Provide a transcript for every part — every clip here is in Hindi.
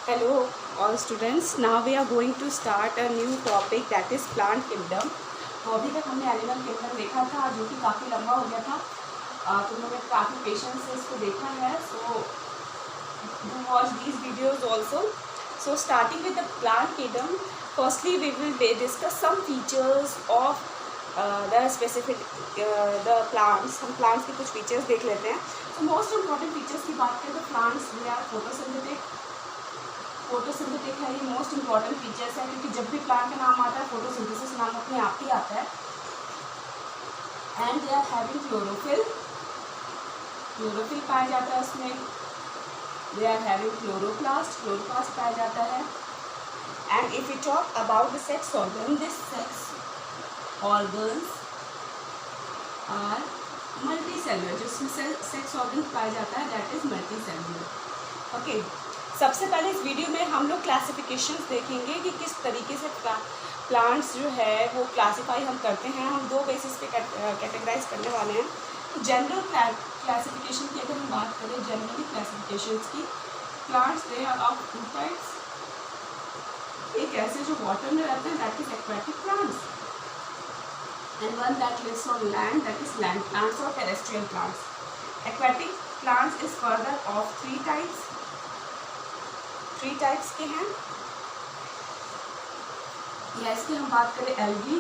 Hello all students. Now we are going to start a new topic that is plant kingdom. तो अभी तक हमने एनिमल किंगडम देखा था जो कि काफ़ी लंबा हो गया था। तुम लोगों ने काफ़ी पेशेंस से इसको देखा है. So do watch these videos also. So starting with the plant kingdom, firstly we will discuss some features of the specific the plants. हम plants के कुछ features देख लेते हैं. So most important features की बात करें तो plants they are photosynthetic. Photosynthetic है, ये मोस्ट इंपॉर्टेंट फीचर्स है क्योंकि जब भी प्लांट का नाम आता है फोटोसिंथेसिस नाम अपने आप ही आता है. And they are having chlorophyll. Chlorophyll पाया जाता है उसमें. They are having chloroplast. Chloroplast पाया जाता है. And if you talk about the sex organ, this sex organs are multi cellular. जिसमें सेक्स ऑर्गन पाया जाता है that is multi cellular. Okay, सबसे पहले इस वीडियो में हम लोग क्लासिफिकेशंस देखेंगे कि किस तरीके से प्लांट्स जो है वो क्लासीफाई हम करते हैं. हम दो बेसिस पे कैटेगराइज करने वाले हैं. जनरल क्लासिफिकेशन की अगर हम बात करें, जनरली क्लासिफिकेशंस की, plants they are of two types. एक ऐसे जो वाटर में रहते हैं that is aquatic plants, and one that lives on land that is land plants और terrestrial plants. Aquatic plants is further of three types के हैं. या इसकी हम बात करें एल्गी,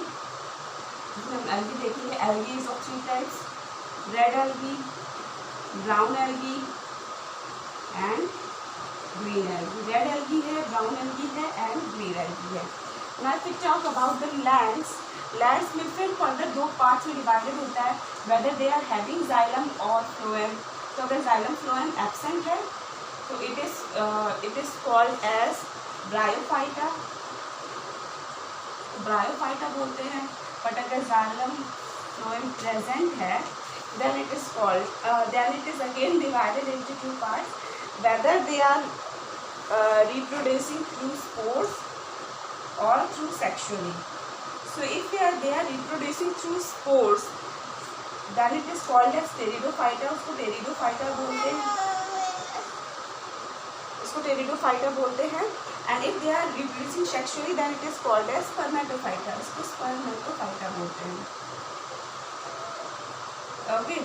जिसमें हम एल्गी देखेंगे. Algae is of three types: red algae, brown algae and green algae. Red algae है, ब्राउन एल्गी है एंड ग्रीन एल्गी है. Now if we talk about the lands, lands में फिर फर्दर दो पार्ट्स में डिवाइडेड होता है, whether they are having xylem और फ्लोएम. तो अगर जाइलम फ्लोएम एब्सेंट है तो it is called as bryophyta. Bryophyta बोलते हैं. बट अगर जाइलम फ्लोएम प्रेजेंट है then it is called then it is again divided into two parts, whether they are reproducing through spores or through sexually. So if they are reproducing through spores then it is called as pteridophyta. उसको टेरिडोफाइटा बोलते हैं. टेरिडोफाइटा बोलते हैं. And if they are reproducing sexually then it is called as spermatophyta. इसको स्पर्मेटोफाइटा बोलते हैं. Okay,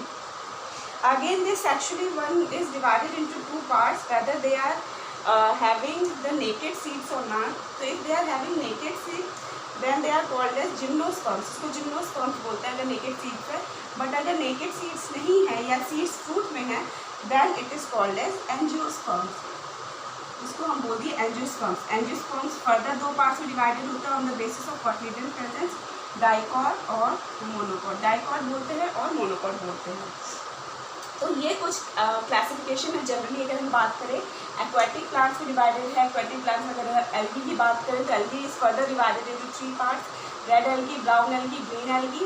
again this sexually one is divided into two parts, whether they are having the naked seeds और नॉट. तो if they are having naked seed then they are called as gymnosperms. इसको जिम्नोस्पर्म्स बोलते हैं अगर नेकेड सीड्स है. बट अगर नेकेड सीड्स नहीं है या सीड्स फ्रूट में है then it is called as angiosperms. इसको हम बोल दिए एंजियोस्पर्म्स. एंजियोस्पर्म्स फर्दर दो पार्ट्स में डिवाइडेड होता है on the basis of cotyledon presence, dicot और मोनोकॉट. डाइकॉट बोलते हैं और मोनोकॉट बोलते हैं. तो ये कुछ क्लासिफिकेशन है जनरली. अगर हम बात करें एक्वेटिक प्लांट्स में डिवाइडेड है. एक्वेटिक प्लांट्स में अगर एल्गी की बात करें तो algae is further divided into three parts: red algae, brown algae, green algae.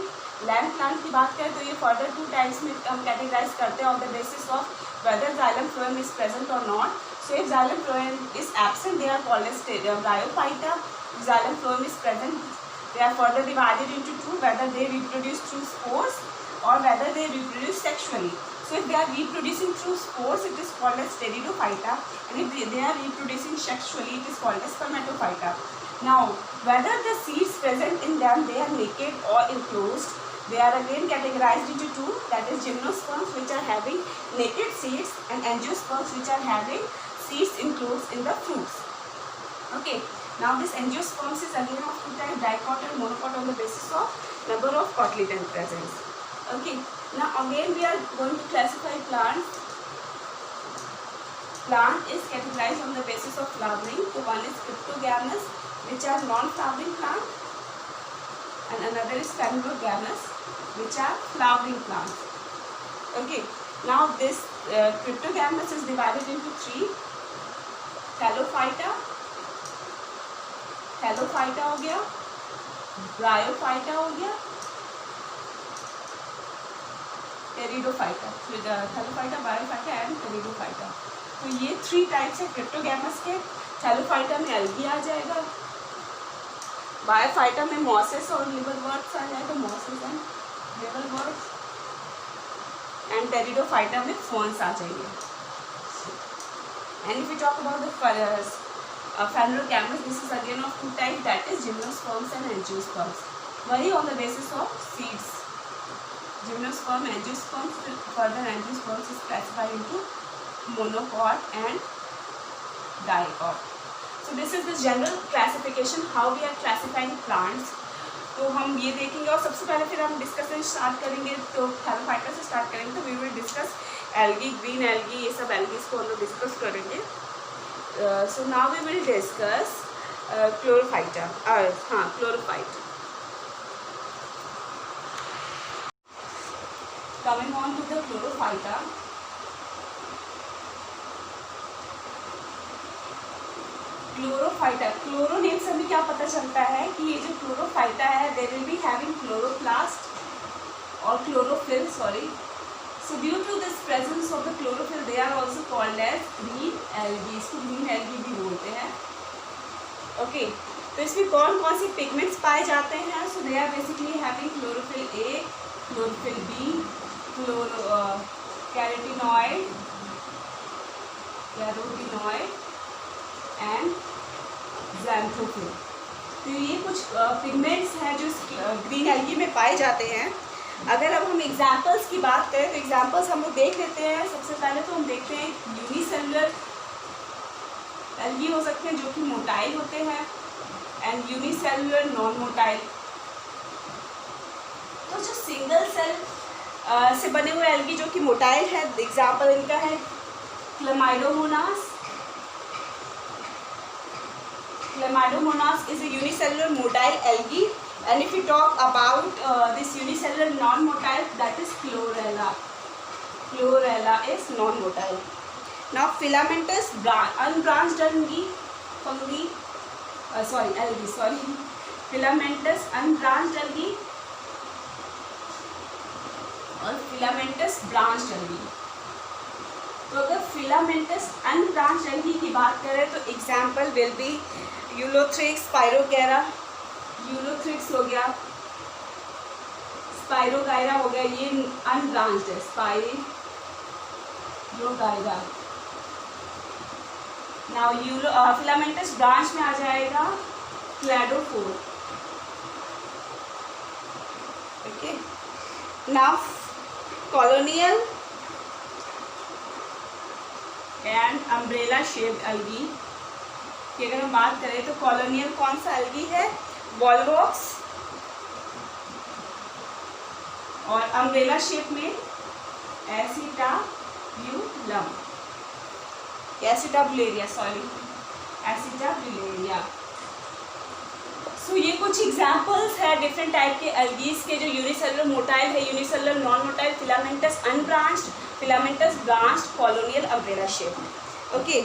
Land plant की बात करें तो ये फर्दर टू टाइप्स में हम कैटेगराइज करते हैं on the basis of whether xylem phloem is present और not. So if xylem phloem is absent, they are called as bryophyta. If xylem phloem is present, they are further divided into two, whether they reproduce through spores or whether they reproduce sexually. So if they are reproducing through spores, it is called as pteridophyta, and if they are reproducing sexually, it is called as spermatophyta. Now, whether the seeds present in them they are naked or enclosed, they are again categorized into two, that is gymnosperms which are having naked seeds and angiosperms which are having seeds enclosed in the fruits. Okay, now this angiosperms is again of two types: dicot and monocot, on the basis of number of cotyledon presence. Okay, now again we are going to classify plants. Plant is categorized on the basis of flowering. So one is cryptogamous, which are non-flowering plant, and another is phanerogamous, which are flowering plants. Okay, now this cryptogamous is divided into three: Thallophyta, Thallophyta हो गया, ब्रायोफाइटा हो गया, pteridophyta. Thallophyta, bryophyta and pteridophyta. तो ये थ्री टाइप्स है क्रिप्टोगैमस के. थैलोफाइटा में एल्गी आ जाएगा, ब्रायोफाइटा में मॉसेस और लिवरवर्ट्स आ जाएगा, मॉसेस एंड लिवरवर्ट्स, एंड टेरिडोफाइटा में फर्न्स आ जाएंगे. And if we talk about the phenylocambus, this is again of two types, that is gymnosperms and angiosperms. वही on the basis of seeds. Gymnosperm, angiosperms, further angiosperms is classified into monocot and dicot. So this is the general classification how we are classifying plants. तो हम ये देखेंगे और सबसे पहले फिर हम डिस्कशन स्टार्ट करेंगे, तो थैलोफाइटा से स्टार्ट करेंगे. तो we will discuss algae, green algae, ये सब एल्गीज को हम लोग डिस्कस करेंगे. So now we will discuss chlorophyta. हाँ, chlorophyte. Coming on to the chlorophyta. Chlorophyta, chloro name से हमें क्या पता चलता है कि ये जो क्लोरोफाइटा है they will be having chloroplast और chlorophyll, sorry. So due to this presence of the chlorophyll they are also called as green algae. इसको ग्रीन एल्गी भी बोलते हैं. ओके, तो इसमें कौन कौन से पिगमेंट्स पाए जाते हैं? So they are basically having chlorophyll A, chlorophyll B, carotenoid and xanthophyll. तो ये कुछ पिगमेंट्स हैं जो ग्रीन एल्गी में पाए जाते हैं. अगर अब हम एग्जाम्पल्स की बात करें तो एग्जाम्पल्स हम लोग देख लेते हैं. सबसे पहले तो हम देखते हैं यूनिसेलुलर एल्गी हो सकते हैं जो कि मोटाइल होते हैं, एंड यूनिसेलुलर नॉन मोटाइल. तो जो सिंगल सेल से बने हुए एल्गी जो कि मोटाइल है, एग्जाम्पल इनका है Chlamydomonas. Chlamydomonas is a unicellular motile algae, and if we talk about this unicellular non-motile, that is chlorella. Chlorella is non-motile. Now filamentous unbranched algae, filamentous unbranched algae और filamentous branched algae. तो अगर फिलामेंटस अनब्रांच्ड एल्गी की बात करें तो example will be ulothrix, spirogyra. Ulothrix हो गया, स्पाइरोगायरा हो गया, ये अनब्रांच्ड है. स्पाइरोगायरा. नाउ फिलामेंटस ब्रांच में आ जाएगा cladophora. Okay, now colonial and umbrella shaped algae की अगर हम बात करें तो कॉलोनियल कौन सा एल्गी है? वॉलवॉक्स. और अम्ब्रेला शेप में एसिटाब्यूलम, एसिटाब्यूलेरिया, सॉरी, एसिटाब्यूलेरिया. सो ये कुछ एग्जाम्पल्स है डिफरेंट टाइप के एल्गीज के, जो यूनिसेलुलर मोटाइल है, unicellular non motile, filamentous unbranched, filamentous branched, colonial, umbrella shape. Okay,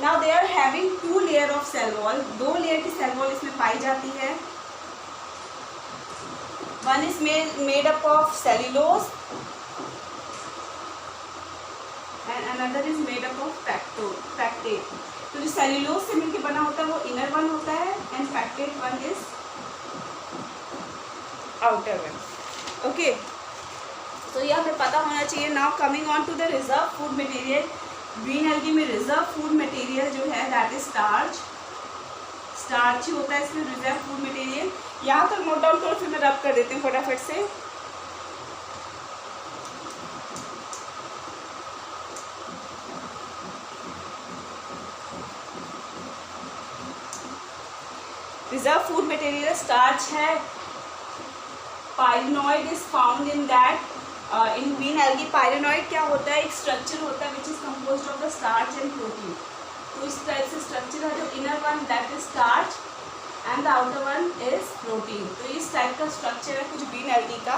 now they are having 2 layer of cell wall. 2 layer की सेल वॉल इसमें पाई जाती है. One is made up of cellulose and another is made up of pectate. तो जो सेल्यूलोज से मिलकर बना होता है वो इनर वन होता है, एंड पैक्टेट one is outer one. Okay, तो यह हमें पता होना चाहिए. Now coming on to the reserve food material. Green algae में रिजर्व फूड मटेरियल जो है दैट इज स्टार्च. स्टार्च ही होता है इसमें रिजर्व फूड मटेरियल. यहाँ तक नोट डाउन करो, फिर मैं रब कर देती हूँ फटाफट से. रिजर्व फूड मटेरियल स्टार्च है. Pyrenoid is found in that. इन ग्रीन एल्गी पाइरिनॉइड क्या होता है? एक स्ट्रक्चर होता है which is composed of the starch and protein. तो इस टाइप से स्ट्रक्चर है. जो inner one that is starch and the outer one is protein. तो इस टाइप का स्ट्रक्चर है कुछ ग्रीन एल्गी का.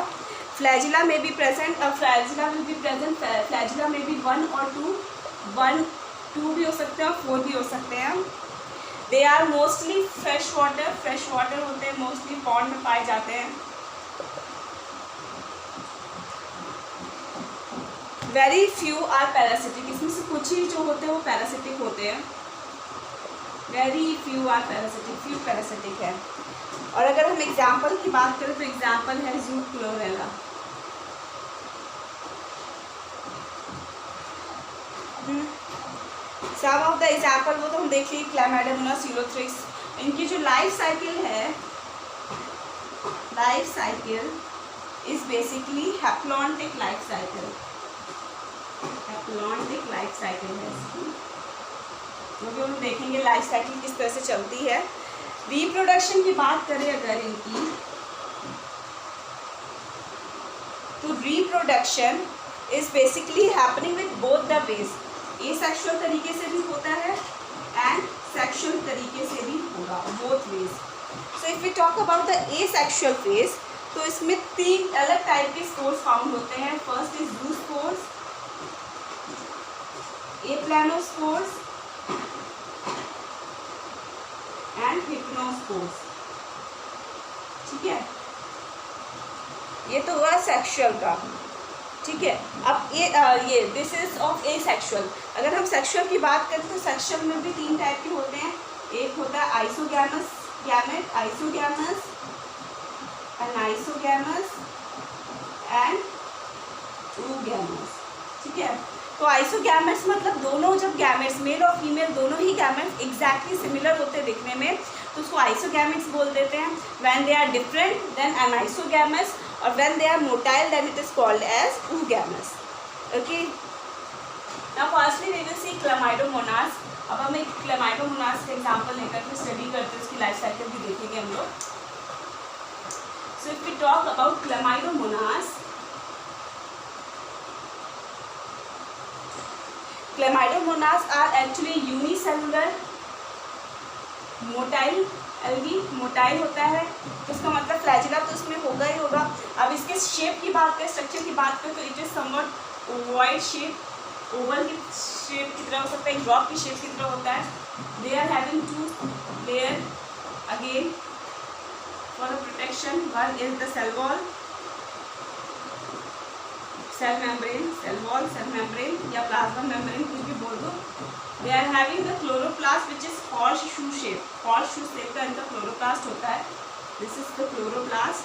फ्लैजिला में भी present, flagella will be present. Flagella में भी 1 और 2 भी हो सकते हैं और 4 भी हो सकते हैं. They are mostly fresh water होते हैं, मोस्टली पॉन्ड में पाए जाते हैं. Very few are parasitic. इसमें से कुछ ही जो होते हैं वो पैरासिटिक होते हैं. Very few are parasitic, few parasitic है. और अगर हम एग्जाम्पल की बात करें तो एग्जाम्पल है जूट chlorella. Some of the example वो तो हम देख लीजिए, क्लैमाइडोमोनास, यूलोथ्रिक्स। इनकी जो लाइफ साइकिल है, life cycle is basically haplontic life cycle, haplontic life cycle है इसकी, क्योंकि हम देखेंगे लाइफ साइकिल किस तरह से चलती है। रिप्रोडक्शन की बात करें अगर इनकी, तो reproduction is basically happening with both the ways, asexual तरीके से भी होता है एंड सेक्सुअल तरीके से भी होगा, both ways. So if we talk about the asexual phase, तो इसमें 3 अलग टाइप के स्पोर्स फाउंड होते हैं। First is zoospores, aplanospores and hypnospores. ठीक है, ये तो हुआ सेक्सुअल का। ठीक है, अब ये दिस इज ऑफ एसेक्सुअल। अगर हम सेक्सुअल की बात करें तो सेक्सुअल में भी 3 टाइप के होते हैं। एक होता है isogamous gamete, isogamous, anisogamous and oogamous। ठीक है, तो आइसोगैमेट्स मतलब दोनों जब गैमेट्स, मेल और फीमेल दोनों ही गैमेट्स एग्जैक्टली सिमिलर होते हैं दिखने में, तो उसको आइसोगैमेट्स बोल देते हैं। When they are different then anisogamous, और when they are motile then it is called as oogamous। Okay, now firstly we will see chlamydomonas. अब हम एक क्लेमाइडोमोनास का एग्जांपल लेकर के स्टडी करते हैं, उसकी लाइफ साइकिल भी देखेंगे हम लोग। So if we talk about chlamydomonas, chlamydomonas are actually unicellular motile algae, motile होता है, तो इसका मतलब फ्लैजिला तो इसमें होगा ही होगा। अब इसके शेप की बात करें, स्ट्रक्चर की बात करें, तो it is somewhat ovoid shape, Oval की शेप की तरह हो सकता है, ड्रॉप की शेप की तरह होता है। They are having 2 layer again for the protection. One is the cell wall, cell membrane, cell wall, cell membrane या प्लाज्मा मेम्ब्रेन, कुछ भी बोल दो। They are having the chloroplast which is horse shoe shape, horse shoe shape का इनका क्लोरोप्लास्ट होता है। This is the chloroplast.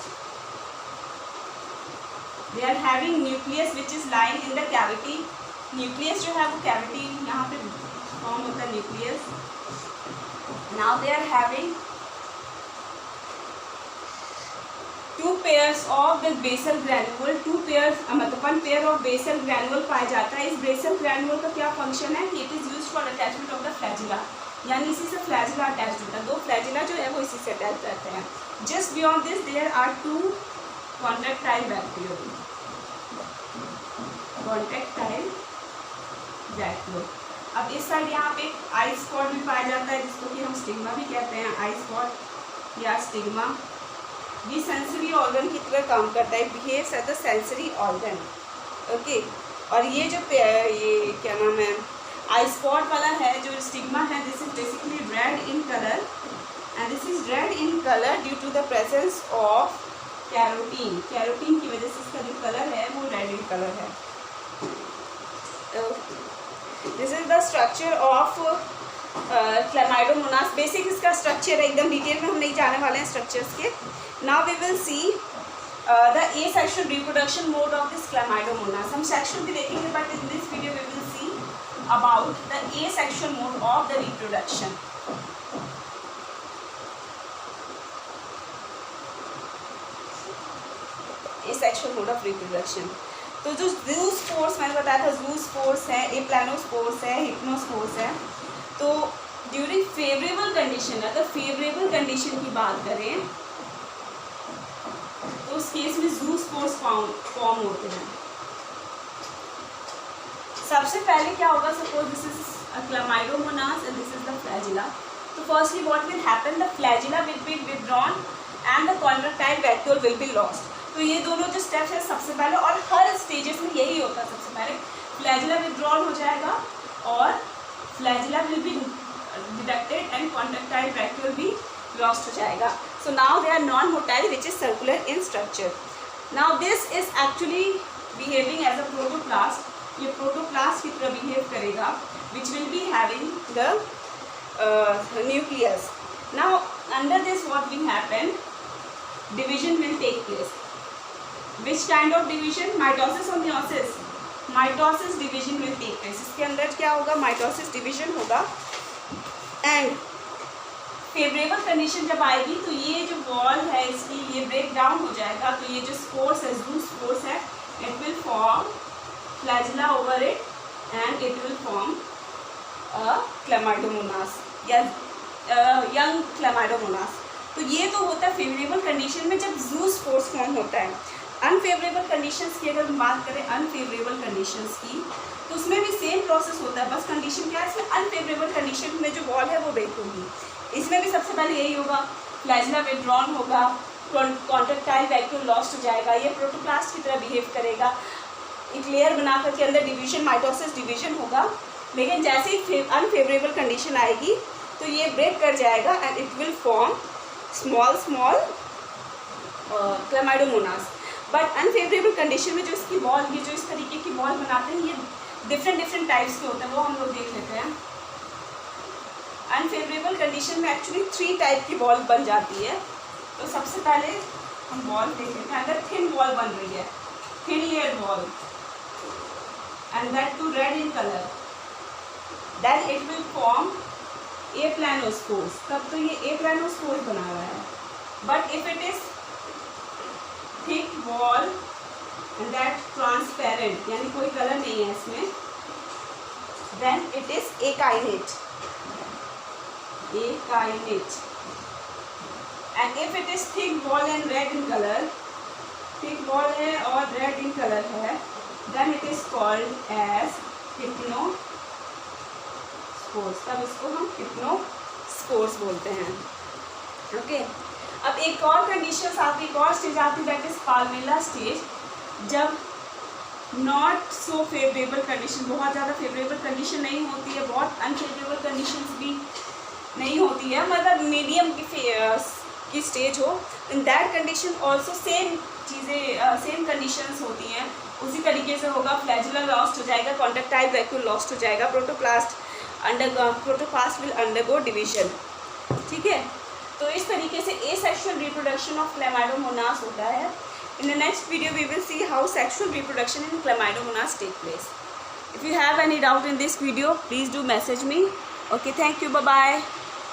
They are having nucleus which is lying in the cavity, nucleus जो है वो कैविटी यहाँ पे फॉर्म होता है, nucleus. Now they are having 2 pairs of the basal granule, 2 pair मतलब 1 पेयर ऑफ बेसल ग्रैन्यूल पाया जाता है। इस बेसल ग्रैन्यूल का क्या फंक्शन है कि it is used for attachment of the flagella, यानी इसी से फ्लैजिला अटैच होता है। 2 फ्लैजिला जो है वो इसी से अटैच रहते हैं। Just beyond this there are 2 contractile vacuole, contractile vacuole. अब इस साइड यहाँ पे आई स्पॉट भी पाया जाता है, जिसको कि हम स्टिग्मा भी कहते हैं, आई स्पॉट या स्टिग्मा। ये सेंसरी ऑर्गन की तरह काम करता है, behaves as the sensory organ. Okay, और ये जो ये क्या नाम है, आई स्पॉट वाला है, जो स्टिग्मा है, this is basically red in colour and this is red in colour due to the presence of carotene. Carotene की वजह से इसका जो कलर है वो रेड इन कलर है। This is the structure of chlamydomonas. Basic इसका स्ट्रक्चर है, एकदम डिटेल में हम नहीं जाने वाले हैं स्ट्रक्चर्स के। Now we will see the asexual reproduction mode of this chlamydomonas. हम सेक्सुअल भी देखेंगे, but in this video we will see about the asexual mode of the reproduction. Asexual mode of reproduction, तो जो ज़ूस्पोर्स मैंने बताया था, ज़ूस्पोर्स है, एप्लानोस्पोर्स है, हिप्नोस्पोर्स है। तो ड्यूरिंग फेवरेबल कंडीशन, अगर फेवरेबल कंडीशन की बात करें तो उस केस में ज़ूस्पोर्स फॉर्म होते हैं। सबसे पहले क्या होगा, suppose this is a chlamydomonas and this is the flagella. तो firstly what will happen, the flagella will be withdrawn and the contractile vacuole will be lost. तो ये दोनों जो स्टेप्स है सबसे पहले, और हर स्टेजेस में यही होता है, सबसे पहले फ्लैजिला विथड्रॉन हो जाएगा और flagella will be deducted and contractile vacuole भी लॉस्ट हो जाएगा। So now they are non motile which is circular in structure. Now this is actually behaving as a protoplast. ये प्रोटोप्लास्ट की तरह बिहेव करेगा, which will be having the nucleus. Now under this what will happen, division will take place. Which kind of division? Mitosis or meiosis? Mitosis division will take place. इसके अंदर क्या होगा, माइटोसिस डिवीजन होगा। एंड फेवरेबल कंडीशन जब आएगी तो ये जो वॉल है इसकी ये ब्रेक डाउन हो जाएगा, तो ये जो स्पोर्स है, जू स्पोर्स है, it will form flagella over it and it will form Chlamydomonas या यंग क्लेमाइडोमोनास। तो ये तो होता है फेवरेबल कंडीशन में जब जू स्पोर्स फॉर्म होता है। अनफेवरेबल कंडीशंस की अगर हम बात करें, अनफेवरेबल कंडीशंस की, तो उसमें भी सेम प्रोसेस होता है, बस कंडीशन क्या है, इसमें अनफेवरेबल कंडीशन में जो वॉल है वो ब्रेक होगी। इसमें भी सबसे पहले यही होगा, फ्लैजिला विड्रॉन होगा, कॉन्ट्रैक्टाइल वैक्यूल लॉस्ट हो जाएगा, ये प्रोटोप्लास्ट की तरह बिहेव करेगा, एक लेयर बना करके अंदर डिवीजन, माइटोसिस डिवीजन होगा। लेकिन जैसे ही अनफेवरेबल कंडीशन आएगी तो ये ब्रेक कर जाएगा and it will form small Chlamydomonas. But unfavourable condition में जो इसकी वॉल, ये जो इस तरीके की वॉल बनाते हैं, ये डिफरेंट टाइप्स के होते हैं, वो हम लोग देख लेते हैं। अनफेवरेबल कंडीशन में एक्चुअली 3 टाइप की वॉल बन जाती है। तो सबसे पहले हम वॉल देख लेते हैं। अगर थिन वॉल बन रही है, thin layer wall and that too red in colour, then it will form aplanospores. तब तो ये एप्लानोस्पोर्स बना रहा है। But if it is thick wall and that transparent, यानी कोई कलर नहीं है इसमें, then it is akinete. And if it is thick wall and red in colour, thick wall है और रेड इन कलर है, then it is called as hypnospores. तब इसको हम हिप्नोस्पोर्स बोलते हैं। ओके, अब एक और कंडीशन आती है, एक और स्टेज आती है, दैट इज पाल्मेला स्टेज। जब नॉट सो फेवरेबल कंडीशन, बहुत ज़्यादा फेवरेबल कंडीशन नहीं होती है, बहुत अनफेवरेबल कंडीशंस भी नहीं होती है, मतलब मीडियम की स्टेज हो, in that condition also same चीज़ें, सेम कंडीशंस होती हैं। उसी तरीके से होगा, फ्लैजिला लॉस्ट हो जाएगा, कॉन्ट्रैक्टाइल वैक्यूल लॉस्ट हो जाएगा, प्रोटोप्लास्ट विल अंडरगो डिवीजन। ठीक है, तो इस तरीके से एसेक्सुअल रिप्रोडक्शन ऑफ क्लेमाइडोमोनास होता है। In the next video we will see how sexual reproduction in Chlamydomonas take place. If you have any doubt in this video, please do message me. Okay, thank you, bye bye.